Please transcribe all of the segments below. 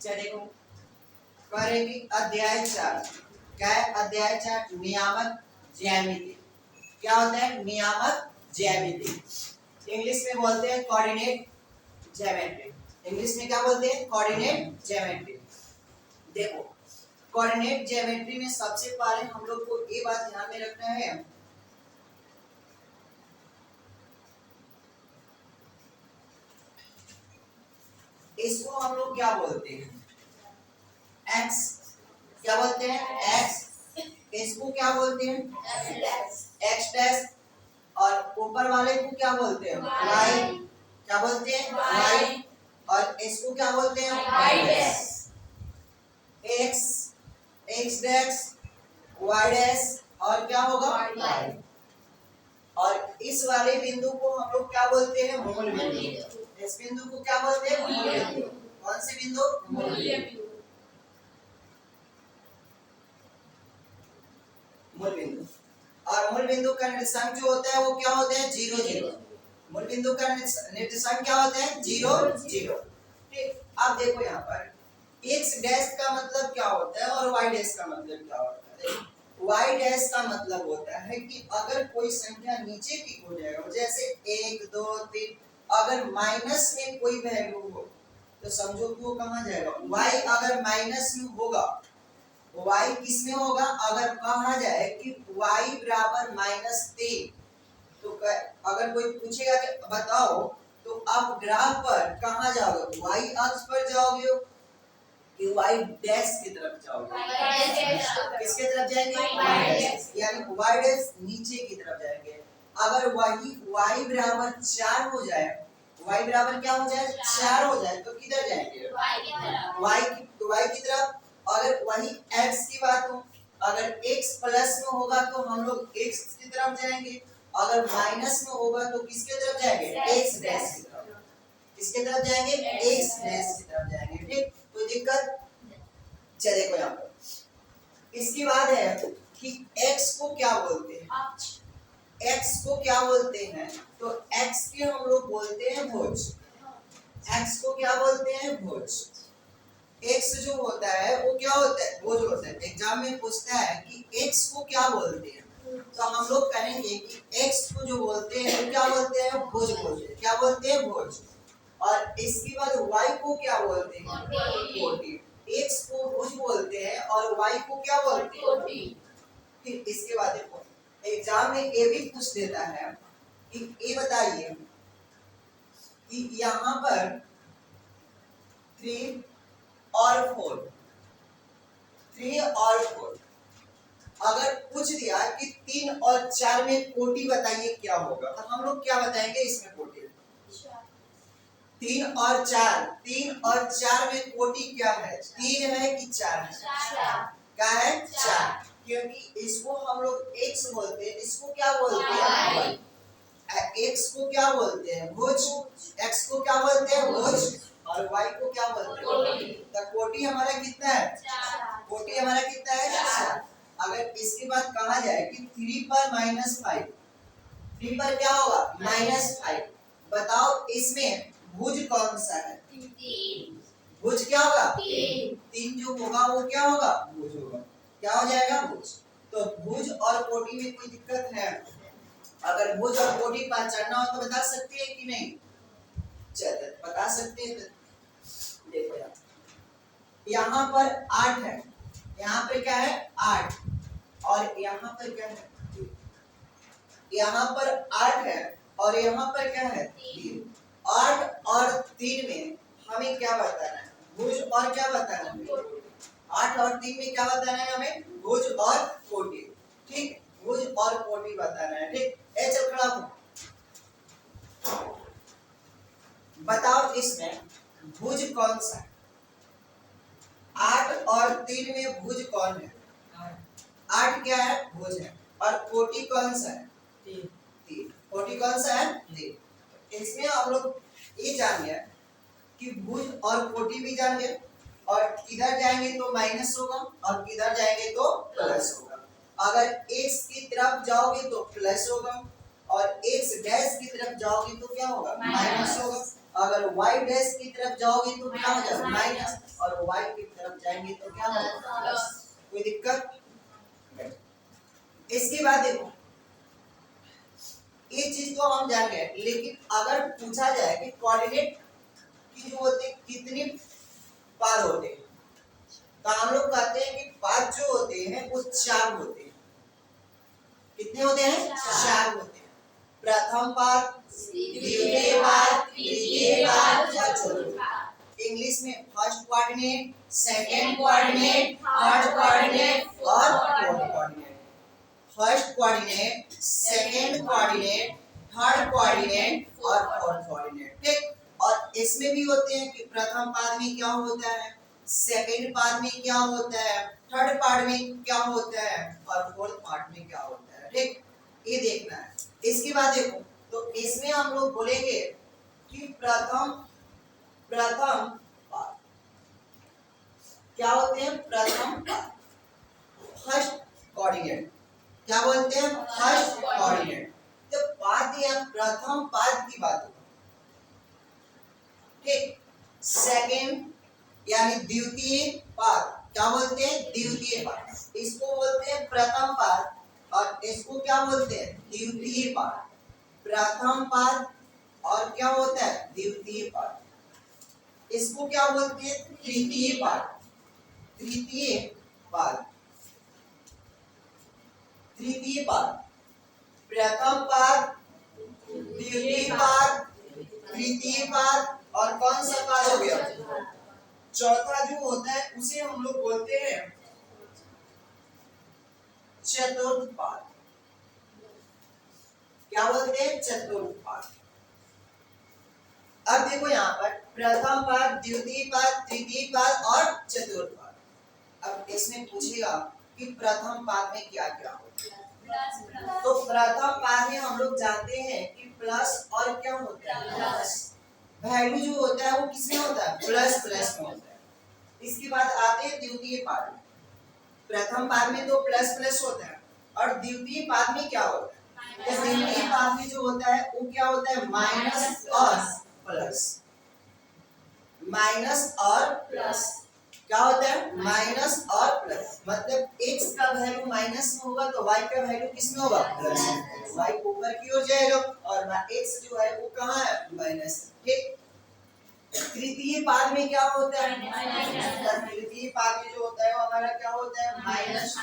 देखो करेंगे अध्याय 4। क्या है अध्याय 4? नियामक ज्यामिति। क्या होता है नियामक ज्यामिति? इंग्लिश में बोलते हैं कोऑर्डिनेट ज्योमेट्री। इंग्लिश में क्या बोलते हैं? Coordinate geometry. देखो कोऑर्डिनेट ज्योमेट्री में सबसे पहले हम लोग को ये बात ध्यान में रखना है, इसको हम लोग क्या बोलते हैं? एक्स। क्या बोलते हैं? एक्स। इसको क्या बोलते हैं? X dash. और ऊपर वाले को क्या बोलते हैं? वाई। क्या बोलते हैं? वाई। और इसको क्या बोलते हैं? Y dash. X, x dash, y dash और क्या होगा? वाई। और इस वाले बिंदु को हम लोग क्या बोलते हैं? मूल बिंदु। इस बिंदु को क्या बोलते हैं? मूल बिंदु। कौन से बिंदु? मूल बिंदु। मूल बिंदु। और मूल बिंदु का निर्देशांक जो होता है वो क्या होता है? 0 0। मूल बिंदु का निर्देशांक क्या होता है? 0 0। ठीक। अब देखो यहाँ पर x डैश का मतलब क्या होता है और y डैश का मतलब क्या होता है? y डैश का मतलब होता है कि अगर कोई संख्या नीचे की हो जाएगा, जैसे 1 2 3, अगर माइनस में कोई वैल्यू हो तो समझो कि वो कहाँ जाएगा? y अगर माइनस में होगा, y किस में होगा? अगर कहा जाए कि y बराबर -3, तो अगर कोई पूछेगा कि बताओ तो आप ग्राफ पर कहाँ जाओगे? y अक्ष पर जाओगे कि y डैश की तरफ जाओगे? किसके तरफ जाएंगे? y dash. यानी y डैश नीचे की तरफ जाएंगे। अगर वही y बराबर 4 हो जाए, y बराबर क्या हो जाए? 4 हो जाए तो किधर जाएंगे? y की तरफ। अगर वही x की बात हो, अगर x प्लस में होगा तो हम लोग x की तरफ जाएंगे, अगर माइनस में होगा तो किसके तरफ जाएंगे? x डैश की तरफ। किसके तरफ जाएंगे? x डैश की तरफ जाएंगे। ठीक, कोई दिक्कत? चलिए देखो यहाँ पर इसकी बात है कि x को क्या बोलते हैं? x को क्या बोलते हैं? तो x के हम लोग बोलते हैं भुज। x को क्या बोलते हैं? भुज। x जो होता है वो क्या होता है? भुज होता है। एग्जाम में पूछता है कि x को क्या बोलते हैं, तो हम लोग कहेंगे कि x को जो बोलते हैं वो क्या बोलते हैं? भुज बोलते हैं। क्या बोलते हैं? भुज। और इसके बाद y को क्या बोलते हैं? कोटि। x को भुज बोलते हैं और y को क्या बोलते हैं? कोटि। फिर इसके बाद देखो एग्जाम में ये भी पूछ देता है कि ये बताइए कि यहाँ पर 3 और 4 अगर पूछ दिया कि 3 और 4 में कोटि बताइए क्या होगा, तो हम लोग क्या बताएंगे इसमें कोटि? 3 और 4 में कोटि क्या है? 3 है कि 4 है? क्या है? 4। क्योंकि इसको हम लोग x बोलते हैं, इसको क्या बोलते हैं? x को क्या बोलते हैं? भुज। x को क्या बोलते हैं? भुज। और y को क्या बोलते हैं? तो कोटि हमारा कितना है? 4। कोटि हमारा कितना है? 4। अगर इसके बाद कहा जाए कि 3 पर -5, 3 पर क्या होगा? -5, बताओ इसमें भुज कौन सा है? 3। भुज क्या होगा? 3 जो होगा वो क्या होगा? भुज होगा। क्या हो जाएगा? भुज। तो भुज और कोटि में कोई दिक्कत है? अगर भुज और कोटि पहचानना हो तो बता सकते हैं कि नहीं? चलिए बता सकते हैं। देखो यार यहाँ पर 8 है, यहाँ पे क्या है? 8। और यहाँ पर क्या है? यहाँ पर 8 है और यहाँ पर क्या है? 3। 8 और 3 में हमें क्या बताना है? भुज और क्या बताना है? 8 और 3 में क्या बताना है हमें? भुज और कोटि। ठीक, भुज और कोटि बताना है। ठीक, चल खड़ा हो। बताओ इसमें भुज कौन सा है? 8 और 3 में भुज कौन है? 8 क्या है? भुज है। और कोटि कौन सा है? 3। कोटि कौन सा है? 3। इसमें हम लोग ये जान गए कि भुज और कोटि भी जान गए, और किधर जाएंगे तो माइनस होगा और किधर जाएंगे तो प्लस होगा। अगर x की तरफ जाओगे तो प्लस होगा और x डैश की तरफ जाओगे तो क्या होगा? माइनस होगा। अगर y डैश की तरफ जाओगे तो क्या हो जाएगा माइनस, और y की तरफ जाएंगे तो क्या होगा प्लस। कोई दिक्कत? इसके बाद देखो ये चीज तो हम जान गए, लेकिन अगर पूछा जाए कि कोऑर्डिनेट की जो होते कितनी पाद होते हैं, तो हम लोग कहते हैं कि पाद जो होते हैं वो 4 होते हैं। कितने होते हैं? 4 होते हैं। प्रथम पाद, द्वितीय पाद, तृतीय पाद और चतुर्थ पाद। इंग्लिश में first coordinate, second coordinate, third coordinate और fourth coordinate. First coordinate, second coordinate, third coordinate और फोर्थ कोऑर्डिनेट। ठीक, और इसमें भी होते हैं कि प्रथम पाद में क्या होता है, सेकंड पाद में क्या होता है, थर्ड पाद में क्या होता है और फोर्थ पाद में क्या होता है। ठीक, ये देखना है। इसके बाद देखो तो इसमें हम लोग बोलेंगे कि प्रथम पाद क्या होते हैं, प्रथम पाद फर्स्ट कोऑर्डिनेट क्या बोलते हैं, फर्स्ट कोऑर्डिनेट। तो पाद या प्रथम पाद की बात हो, ठीक। सेकंड यानी द्वितीय पाद क्या बोलते हैं, द्वितीय पाद, इसको बोलते हैं प्रथम पाद और इसको क्या बोलते हैं, द्वितीय पाद। प्रथम पाद और क्या होता है, द्वितीय पाद, इसको क्या बोलते हैं, तृतीय पाद। तृतीय पाद, तृतीय पाद, प्रथम पाद, द्वितीय पाद, तृतीय पाद और कौन सा पाद हो गया, चौथा जो होता है उसे हम लोग बोलते हैं चतुर्थ पाद। क्या बोलते हैं, चतुर्थ पाद। अब देखो यहाँ पर प्रथम पाद, द्वितीय पाद, तृतीय पाद और चतुर्थ पाद। अब इसमें पूछेगा कि प्रथम पाद में क्या क्या होता है, तो प्रथम पाद में हम लोग जानते हैं कि प्लस और क्या होता है, प्लस। वैल्यू जो होता है वो किसमें होता है, प्लस प्लस में होता है। इसके बाद आते हैं द्वितीय पाद में। प्रथम पाद में तो प्लस प्लस होता है और द्वितीय पाद में क्या होता है, तो द्वितीय पाद में जो होता है वो क्या होता है, माइनस और प्लस। माइनस और प्लस क्या होता है, माइनस और प्लस, मतलब x का वैल्यू माइनस में होगा तो y का वैल्यू किसमें होगा, प्लस में। y ऊपर की ओर जाएगा और x जो है वो कहाँ है, माइनस। ठीक, तृतीय पाद में क्या होता है, तृतीय पाद में जो होता है वो हमारा क्या होता है, माइनस।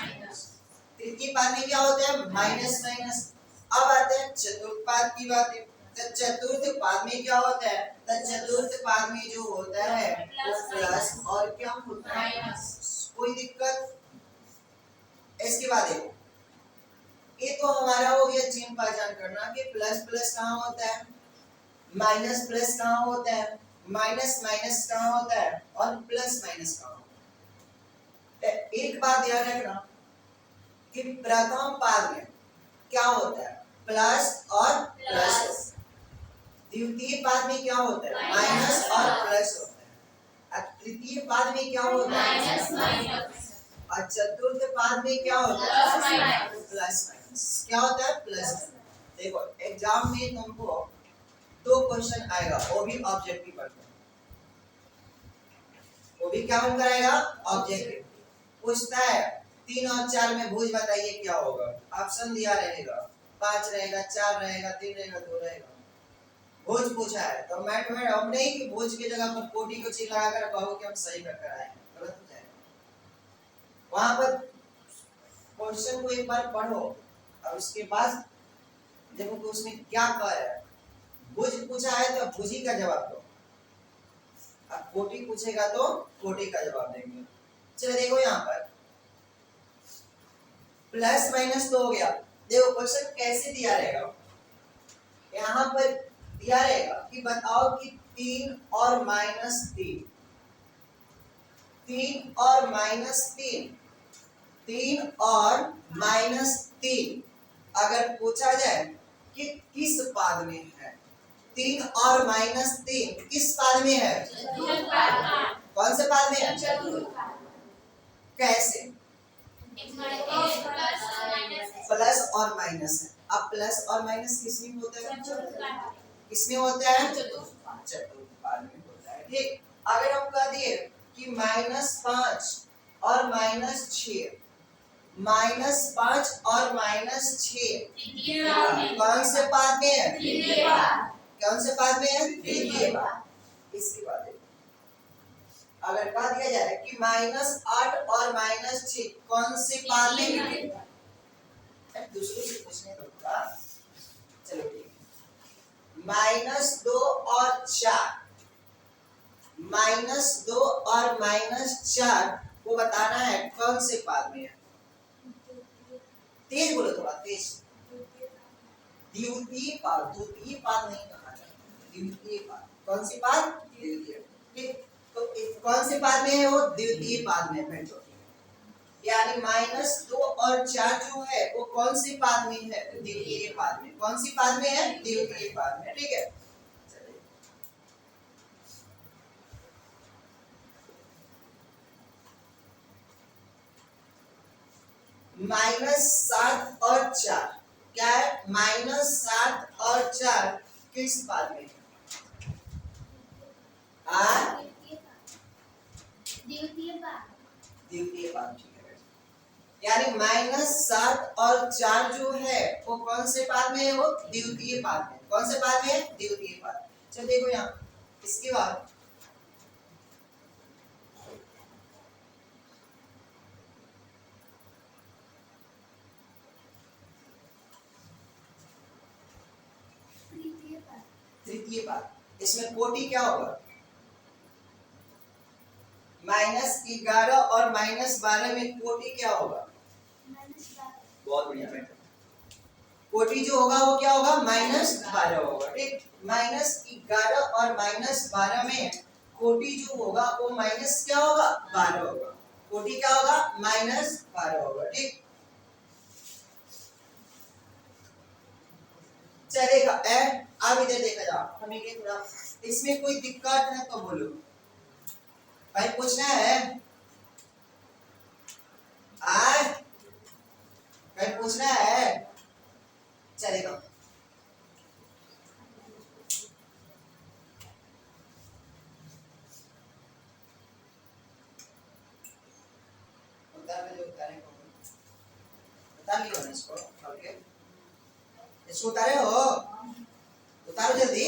तृतीय पाद में क्या होता है, माइनस माइनस। अब आते हैं चतुर्थ पाद की बात है। तो चतुर्थ पाद में क्या होता है, तो चतुर्थ पाद में जो होता है वो प्लस और क्या होता है, माइनस। कोई दिक्कत? इसके बाद देखो ये तो हमारा हो गया चिन्ह पहचान करना कि प्लस प्लस कहाँ होता है, माइनस प्लस कहाँ होता है, माइनस माइनस कहाँ होता है और प्लस माइनस कहाँ होता है। एक बात ध्यान रखना कि प्रथम पाद में क्या होता है, प्लस और प्लस। द्वितीय पाद में क्या होता है, माइनस और प्लस होता है। और तृतीय पाद में क्या होता है, माइनस माइनस। और चतुर्थ पाद में क्या होता है, प्लस माइनस। क्या होता है, प्लस। देखो एग्जाम में तुमको 2 क्वेश्चन आएगा, वो भी ऑब्जेक्टिव पर, वो भी क्या बन कराएगा, ऑब्जेक्टिव। पूछता है 3 और 4 में भुज बताइए क्या होगा। ऑप्शन दिया रहेगा, 5 रहेगा, 4 रहेगा, 3 रहेगा, 2 रहेगा। भुज पूछा है तो मैं तुम्हें अब नहीं कि भुज की जगह पर कोटि को चिन्ह लगाकर कहो कि हम सही कर आए, गलत हो जाएगा। वहां पर क्वेश्चन को एक बार पढ़ो और उसके बाद देखो कि उसमें क्या कह रहा है। भुज पूछा है तो भुजी का जवाब दो, अब कोटि पूछेगा तो कोटि का जवाब देंगे। चलो देखो यहाँ पर प्लस माइनस तो हो गया। देखो क्वेश्चन कैसे दिया रहेगा, यहाँ पर दिया रहेगा कि बताओ कि 3 और माइनस 3, 3 और माइनस 3, 3 और माइनस 3 अगर पूछा जाए कि किस पाद में है, 3 और माइनस 3 किस पाद में है, कौन से पाद में है, कैसे, प्लस और माइनस है। अब प्लस और माइनस किसमें होता है, किसमें होता है, चतुर्थ। ठीक। अगर हम कह दिए कि -5 और -6, -5 और -6 कौन से पाद में है? कौन से पाद में है? द्वितीय पाद। इसकी बात है। अगर कह दिया जाए कि -8 और -6 कौन से पाद में है? दूसरों से पूछने दो। चलो ठीक है। -2 और 4, -2 और -4 को बताना है कौन से पाद में है। तेज बोलो, थोड़ा तेज। द्वितीय पाद, द्वितीय पाद नहीं कहा जाता, द्वितीय पाद। कौन सी पाद? द्वितीय। ठीक, तो कौन से पाद में है वो? द्वितीय पाद में है। यानी -2 और 4 जो है वो कौन सी पाद में है? द्वितीय पाद में। कौन सी पाद में है? द्वितीय पाद में। ठीक है, -7 और 4 क्या है? -7 और 4 किस पाद में है? द्वितीय पाद। ठीक है, यानी -7 और 4 जो है वो कौन से पाद में है? वो द्वितीय पाद में। कौन से पाद में है? द्वितीय पाद। चलो देखो यहाँ, इसके बाद तृतीय पाद। इसमें कोटि क्या होगा? -11 और -12 में कोटि क्या होगा? बहुत बढ़िया बेटा। कोटि जो होगा वो क्या होगा? -12 होगा। ठीक, -11 और -12 में कोटि जो होगा वो माइनस क्या होगा? 12 होगा। कोटि क्या होगा? -12 होगा। ठीक, चलेगा। अब इधर देखा जाओ, हमें क्या थोड़ा इसमें कोई दिक्कत है तो बोलो भाई, पूछना है। आज भाई पूछना है, चलेगा। उतार ले, उतारे को उतार लियो ना इसको। ओके, इसको उतारे हो, उतारो जल्दी।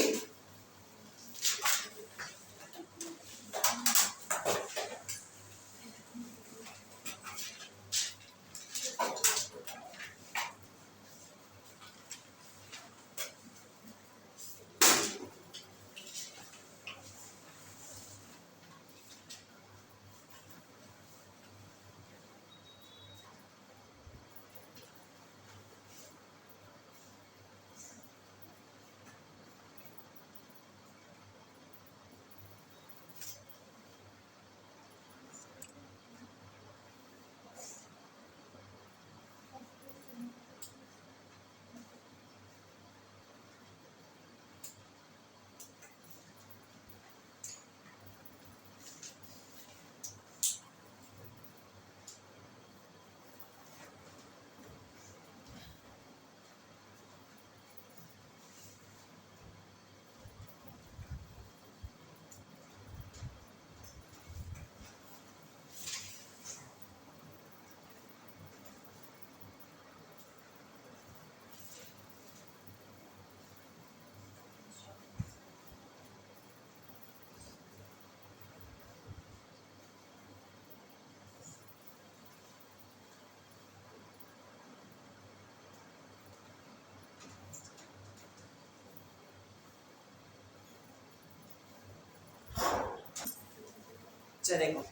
चलेगा।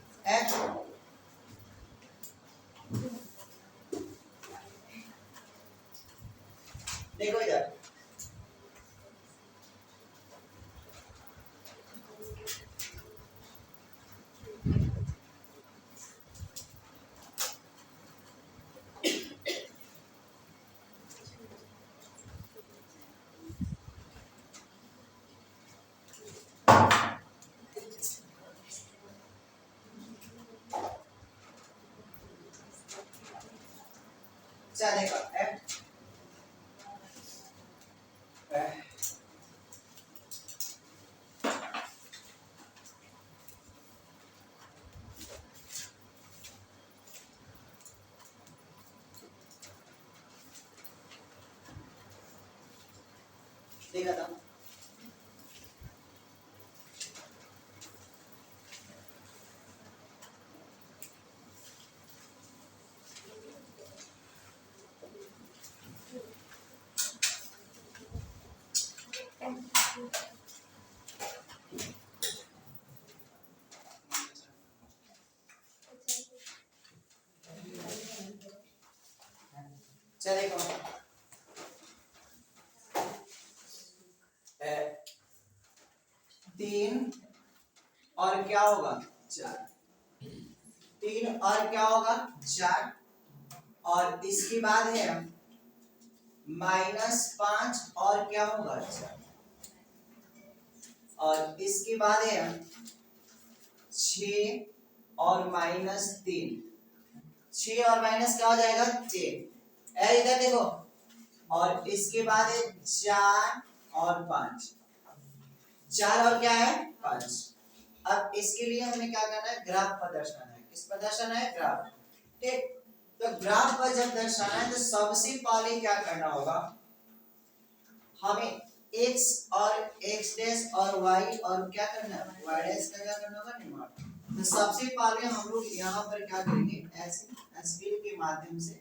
देखो इधर, चलेगा। देखा था। चलेगा 3 और क्या होगा 4, 3 और क्या होगा 4, और इसके बाद है -5 और क्या होगा 4, और इसके बाद है 6 और -3, 6 और माइनस क्या हो जाएगा 6, इधर देखो, और इसके बाद है 4 और 5, 4 और क्या है 5। अब इसके लिए हमें क्या करना है, ग्राफ पर दर्शाना है। किस पर दर्शाना है, ग्राफ। ठीक, तो ग्राफ पर जब दर्शाना है तो सबसे पहले क्या करना होगा, हमें x और x डैश और y और क्या करना है, y डैश का क्या करना होगा, निर्माण। तो सबसे पहले हम लोग यहाँ पर क्या करेंगे, ऐसे स्केल के माध्यम से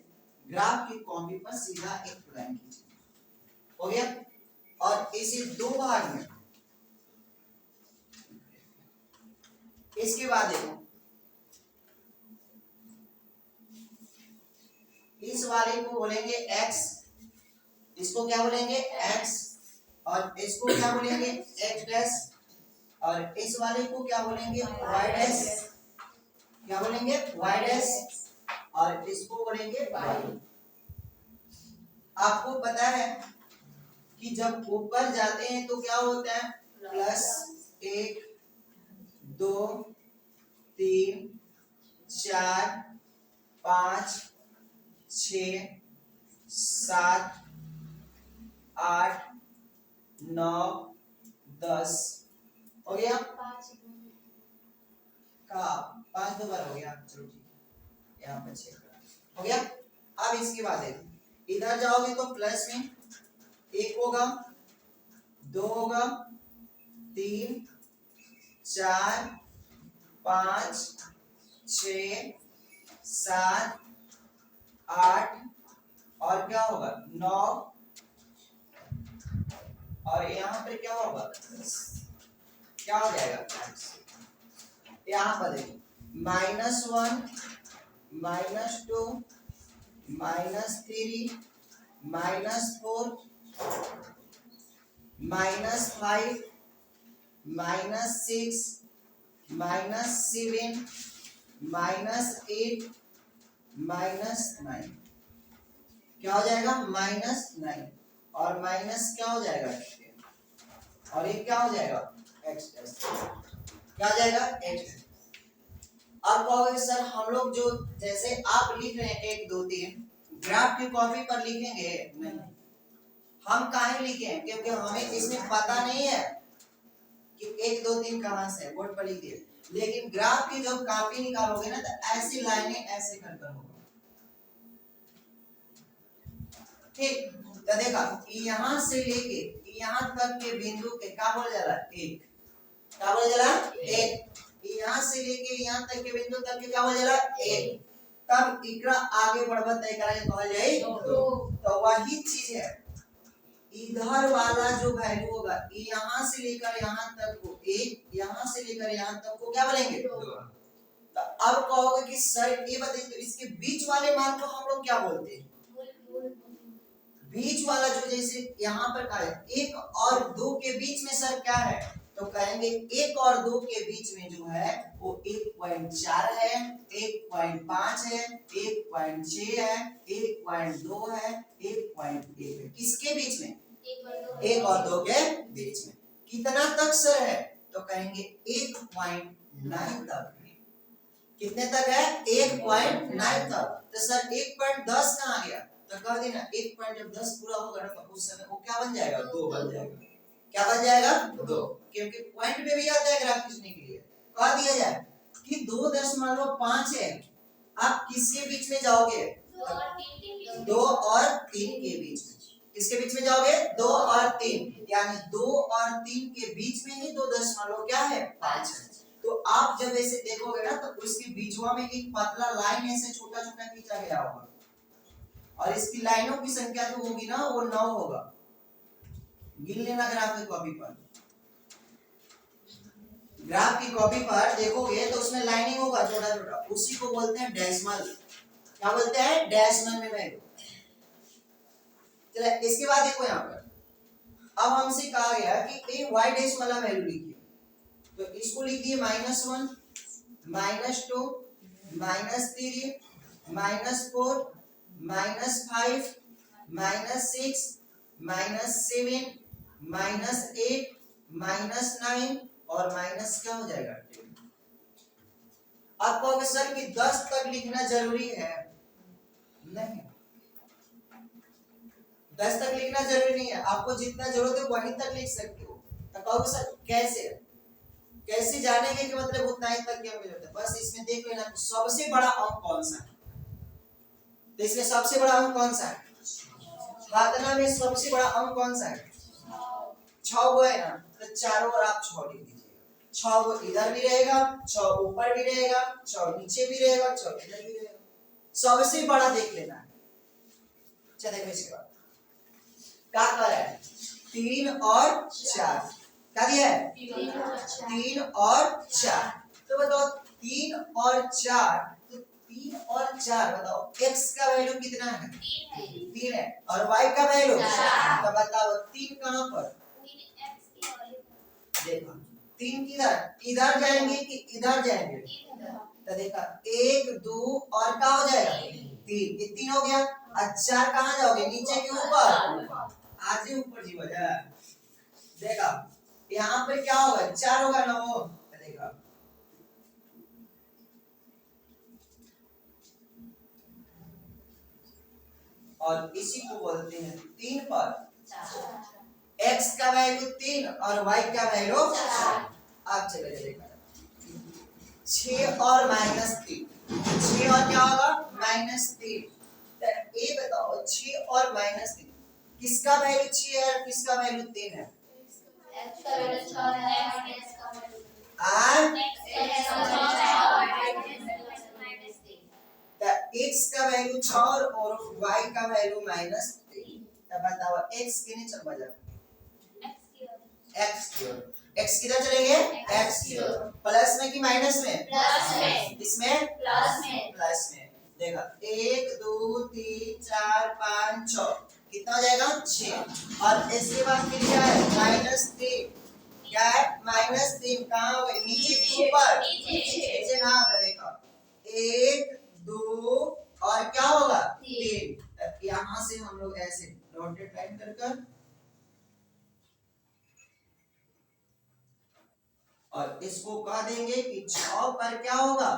ग्राफ की कॉपी पर सीधा एक लाइन खींचेंगे, हो गया। और इसे 2 भाग में, इसके बाद देखो इस वाले को बोलेंगे x, इसको क्या बोलेंगे x, और इसको क्या बोलेंगे x डैश, और इस वाले को क्या बोलेंगे y डैश, क्या बोलेंगे y डैश, और इसको बोलेंगे y। आपको पता है कि जब ऊपर जाते हैं तो क्या होता है, +1 2 3 4 5 6 7 8 9 10 हो गया, का 5 2 बार हो गया, चलो ठीक है, यहाँ पर 6 हो गया। अब इसके बाद इधर जाओगे तो प्लस में 1 होगा, 2 होगा, 3 4 5 6 7 8 और क्या होगा 9, और यहाँ पर क्या होगा, क्या हो जाएगा, यहाँ पर देखिए -1 -2 -3 -4 -5 -6 -7 -8 -9, क्या हो जाएगा -9, और माइनस क्या हो जाएगा, और ये क्या हो जाएगा x, क्या हो जाएगा x। अब कहोगे सर हम लोग जो जैसे आप लिख रहे हैं 1 2 3 ग्राफ की कॉपी पर लिखेंगे, नहीं, हम काहे लिखें, क्योंकि हमें इसमें पता नहीं है कि 1 2 3 कहां से है, बोर्ड पर लिख दिए। लेकिन ग्राफ की जब कॉपी निकालोगे ना तो ऐसी लाइनें ऐसे कर कर होगा, ठीक। तो देखा यहाँ से लेके यहाँ तक के बिंदु के क्या बोला जा रहा है, 1, क्या बोला जा रहा है 1, यहाँ से लेके यहाँ तक के बिंदु तक के क्या बोला जा रहा है 1, तब इकरा आगे बढ़बा तय करा कहल जाए 2। तो वही चीज है, इधर वाला जो वैल्यू होगा यहाँ से लेकर यहाँ तक को 1, यहाँ से लेकर यहाँ तक को क्या बोलेंगे 2। तो अब कहोगे कि सर ये बताइए तो इसके बीच वाले मान को हम लोग क्या बोलते हैं, बीच वाला जो जैसे यहाँ पर क्या है 1 और 2 के बीच में सर क्या है, तो कहेंगे 1 और 2 के बीच में जो है वो 1.4 है, 1.5 है, 1.6 है, 1.2 है, 1.1 है। किसके बीच में, 1 और 2 के बीच में। कितना तक सर है, तो कहेंगे 1.9 तक। कितने तक है 1.9 तक। तो सर 1.10 कहाँ गया, तो कह देना 1 जब 10 पूरा होगा ना तो उस समय वो क्या बन जाएगा 2 बन जाएगा, क्या बन जाएगा 2, क्योंकि पॉइंट पे भी आता है ग्राफ खींचने के लिए। कह दिया जाए कि 2.5 है, आप किसके बीच में जाओगे 2 और 3 के बीच में, किसके बीच में जाओगे? 2 और 3, यानी 2 और 3 के बीच में ही 2 दशमलव क्या है? 5 है। तो आप जब ऐसे देखोगे ना तो उसके बीचवा में एक पतला लाइन ऐसे छोटा छोटा खींचा गया होगा और इसकी लाइनों की संख्या जो होगी ना वो 9 होगा। गिन लेना ग्राफ की कॉपी पर। ग्राफ की कॉपी पर देखोगे तो उसमें लाइनिंग होगा छोटा छोटा, उसी को बोलते हैं डेसिमल। क्या बोलते हैं? डेसिमल में वैल्यू। चलिए इसके बाद देखो यहाँ पर अब हमसे कहा गया कि ए वाई डैश वाला वैल्यू लिखिए, तो इसको लिखिए -1 -2 -3 -4 -5 -6 -7 -8 -9 और माइनस क्या हो जाएगा? 10। आप कहोगे सर कि 10 तक लिखना जरूरी है? नहीं, 10 तक लिखना जरूरी नहीं है। आपको जितना जरूरत है वहीं तक लिख सकते हो। तो कहोगे सर कैसे? कैसे जानेंगे कि मतलब उतना ही तक क्या जरूरत है? बस इसमें देख लेना सबसे बड़ा अंक कौन सा है। तो इसमें सबसे बड़ा अंक कौन सा है? घातना में सबसे बड़ा अंक कौन सा है? 6 वो है ना, तो चारों ओर आप 6 लिख दीजिए। 6 वो इधर भी रहेगा, 6 ऊपर भी रहेगा, 6 नीचे भी रहेगा, 6 इधर भी रहेगा। सबसे बड़ा देख लेना है। चलिए देखो इसके बाद क्या कर रहा है? 3 और 4 क्या दिया है? 3 और 4। तो बताओ 3 और 4, तो 3 और 4 बताओ x का वैल्यू कितना है? 3 है और y का वैल्यू 4। तो बताओ 3 कहां पर? देखो 3 किधर? इधर जाएंगे कि इधर जाएंगे? तो देखा 1 2 और क्या हो जाएगा? 3। ये 3 हो गया। और 4 कहां जाओगे? नीचे के ऊपर? आज ही ऊपर जी वजह। देखा यहाँ पर क्या होगा? 4 होगा ना वो। देखा और इसी को बोलते हैं 3 पर x का वैल्यू 3 और y का वैल्यू 4। आप चले देखा 6 और -3, 6 और क्या होगा? -3। तो ये बताओ 6 और -3 किसका वैल्यू 6 है और किसका वैल्यू 3 है? x का वैल्यू 6 है और x का वैल्यू 3। तो x का वैल्यू 6 और y का वैल्यू -3। तब बताओ x किने चल बजा? x की ओर। x किधर चलेंगे? x की ओर। प्लस में कि माइनस में? प्लस में। इसमें? प्लस में। प्लस में। देखा 1 2 3 4 5 6 कितना हो जाएगा? 6। और इसके बाद फिर क्या है? -3। क्या है? -3 कहाँ हो गए? नीचे के ऊपर? नीचे ना आता। देखा 1 2 और क्या होगा? 3। यहाँ से हम लोग ऐसे डॉटेड लाइन कर और इसको कह देंगे कि 6 पर क्या होगा?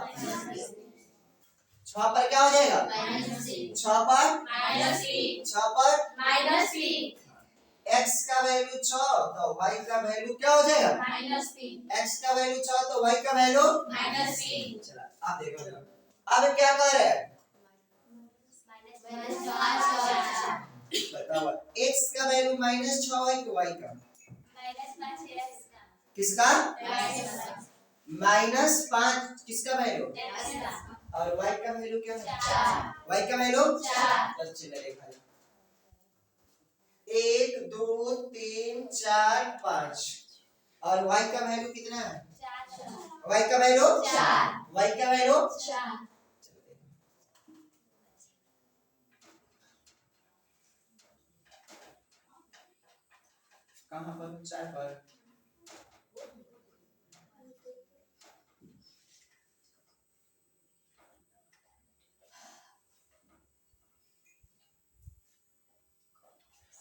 6 पर क्या हो जाएगा? -6 पर -3। 6 पर -3। x का वैल्यू 6 तो y का वैल्यू क्या हो जाएगा? -3। x का वैल्यू 6 तो y का वैल्यू -3। चला आप देखो जरा अब क्या कर रहे हैं? बताओ x का वैल्यू -6 है कि y का? किसका? -5 किसका वैल्यू? और y का वैल्यू क्या है? 4। y का वैल्यू 4। चलिए देखा 1 2 3 4 5 और y का वैल्यू कितना है? 4। y का वैल्यू 4। y का वैल्यू 4। कहां पर? 4 पर।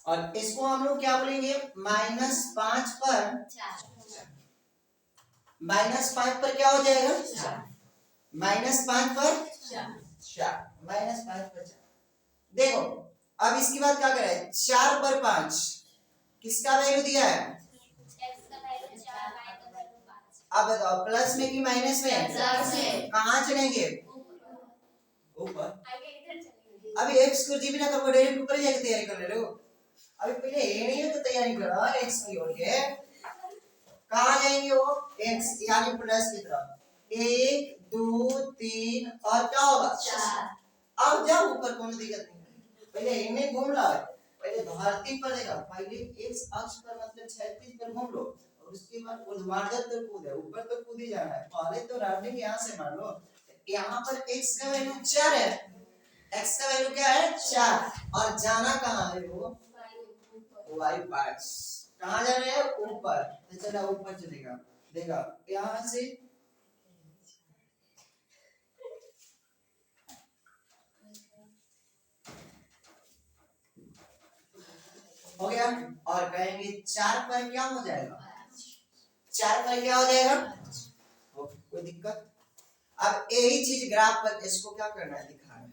और इसको हम लोग क्या बोलेंगे? -5 पर 4। -5 पर क्या हो जाएगा? 4। -5 पर 4। -5 पर 4। देखो अब इसके बाद क्या करें? 4 पर 5 किसका वैल्यू दिया है? x का वैल्यू 4 y का वैल्यू 5। अब बताओ प्लस में कि माइनस में? प्लस में। कहां चलेंगे? ऊपर। आगे इधर चलेंगे। अभी x को जीबी ना करो, डायरेक्ट ऊपर ही जाके तैयारी कर ले रहे हो। अभी पहले ए नहीं है तो तैयारी करो एक्स की ओर के। कहाँ जाएंगे वो एक्स यानी प्लस की तरफ। एक दो तीन और क्या होगा चार। अब जाओ ऊपर कोनो दिक्कत नहीं। पहले ए में घूम रहा है, पहले धरती पर रहेगा, पहले एक्स अक्ष पर मतलब क्षैतिज पर घूम लो और उसके बाद ऊर्ध्वाधर तो कूद है, ऊपर तो कूद ही जाना है। पहले तो रनिंग यहाँ से मार लो। यहाँ पर x का वैल्यू 4 है, x का वैल्यू क्या है 4 और जाना कहाँ है वो y पार्ट्स। कहाँ जा रहे हैं ऊपर, तो चला ऊपर चलेगा देगा यहाँ से हो गया। और कहेंगे 4 पर क्या हो जाएगा, 4 पर क्या हो जाएगा, कोई दिक्कत। अब यही चीज ग्राफ पर इसको क्या करना है दिखाना है।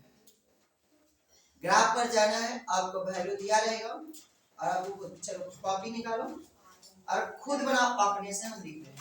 ग्राफ पर जाना है, आपको वैल्यू दिया रहेगा और आपको चलो कॉपी निकालो और खुद बनाओ, अपने से हम लिख लेंगे।